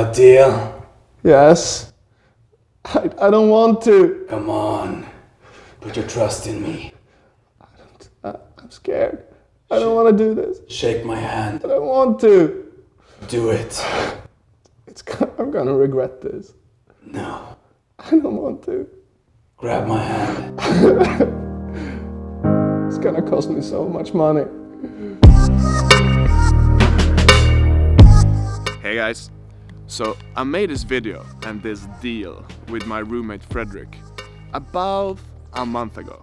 a deal? Yes. I don't want to. Come on. Put your trust in me. I'm scared. I don't want to do this. Shake my hand. I don't want to. Do it. I'm gonna regret this. No. I don't want to. Grab my hand. It's gonna cost me so much money. Hey guys, so I made this video and this deal with my roommate Frederick about a month ago.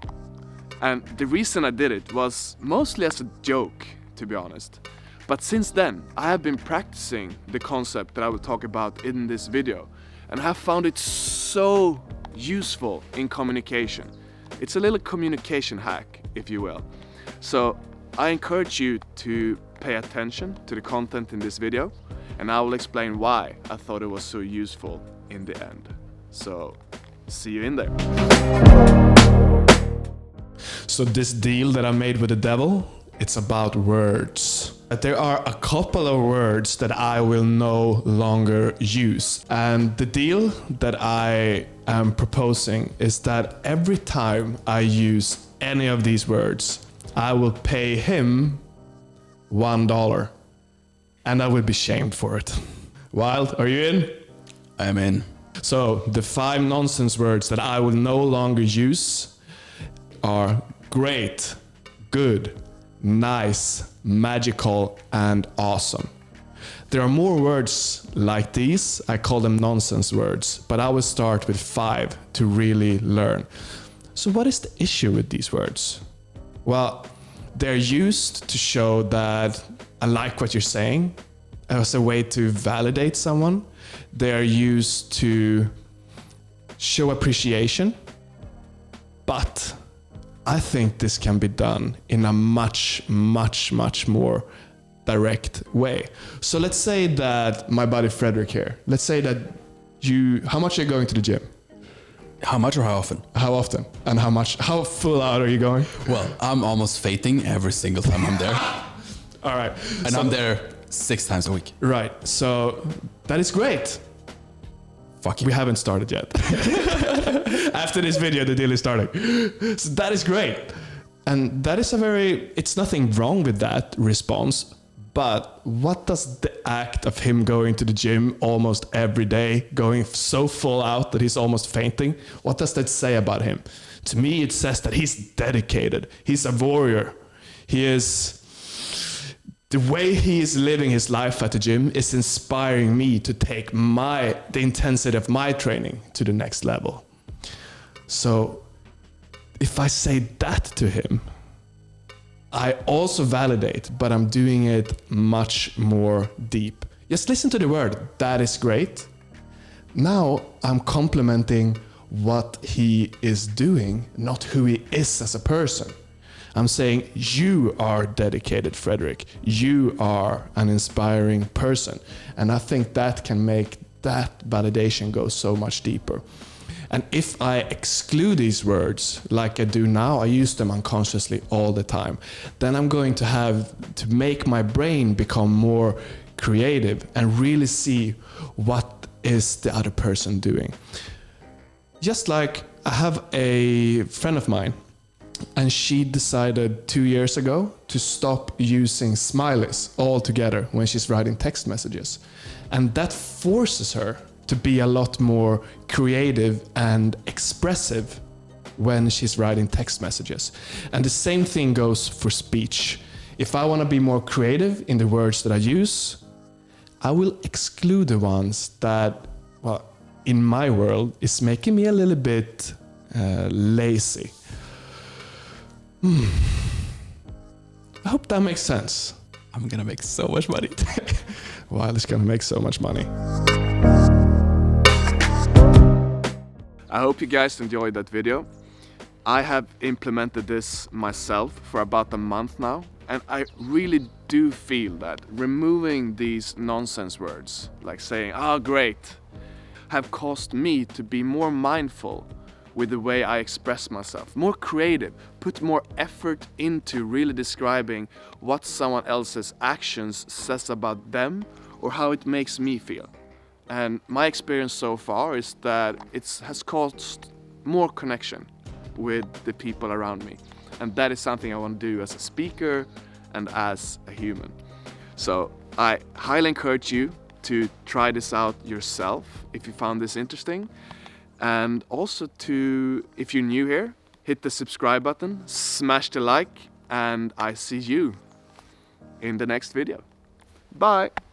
And the reason I did it was mostly as a joke, to be honest. But since then, I have been practicing the concept that I will talk about in this video, and I have found it so useful in communication. It's a little communication hack, if you will. So I encourage you to pay attention to the content in this video, and I will explain why I thought it was so useful in the end. So, see you in there. So this deal that I made with the devil, it's about words. There are a couple of words that I will no longer use. And the deal that I am proposing is that every time I use any of these words, I will pay him $1. And I will be shamed for it. Wild, are you in? I am in. So the 5 nonsense words that I will no longer use are great, good, nice, magical, and awesome. There are more words like these. I call them nonsense words, but I will start with 5 to really learn. So what is the issue with these words? Well, they're used to show that I like what you're saying as a way to validate someone. They are used to show appreciation, but I think this can be done in a much more direct way. So let's say that my buddy Frederick here, let's say that how much are you going to the gym? How much or how often? How often? And how full out are you going? Well, I'm almost fainting every single time I'm there. All right. And so, I'm there 6 times a week. Right. So that is great. Fuck you. We haven't started yet. After this video, the deal is starting. So that is great. And that is it's nothing wrong with that response. But what does the act of him going to the gym almost every day, going so full out that he's almost fainting, what does that say about him? To me, it says that he's dedicated. He's a warrior. The way he is living his life at the gym is inspiring me to take the intensity of my training to the next level. So if I say that to him, I also validate, but I'm doing it much more deep. Just listen to the word, that is great. Now I'm complimenting what he is doing, not who he is as a person. I'm saying, you are dedicated, Frederick. You are an inspiring person. And I think that can make that validation go so much deeper. And if I exclude these words, like I do now, I use them unconsciously all the time, then I'm going to have to make my brain become more creative and really see what is the other person doing. Just like I have a friend of mine, and she decided 2 years ago to stop using smileys altogether when she's writing text messages. And that forces her to be a lot more creative and expressive when she's writing text messages. And the same thing goes for speech. If I want to be more creative in the words that I use, I will exclude the ones that, well, in my world, is making me a little bit lazy. I hope that makes sense. I'm gonna make so much money. Wild is gonna make so much money. I hope you guys enjoyed that video. I have implemented this myself for about a month now, and I really do feel that removing these nonsense words, like saying, "oh great," have caused me to be more mindful with the way I express myself, more creative, put more effort into really describing what someone else's actions says about them or how it makes me feel. And my experience so far is that it has caused more connection with the people around me. And that is something I want to do as a speaker and as a human. So I highly encourage you to try this out yourself if you found this interesting. And also if you're new here, hit the subscribe button, smash the like, and I see you in the next video. Bye!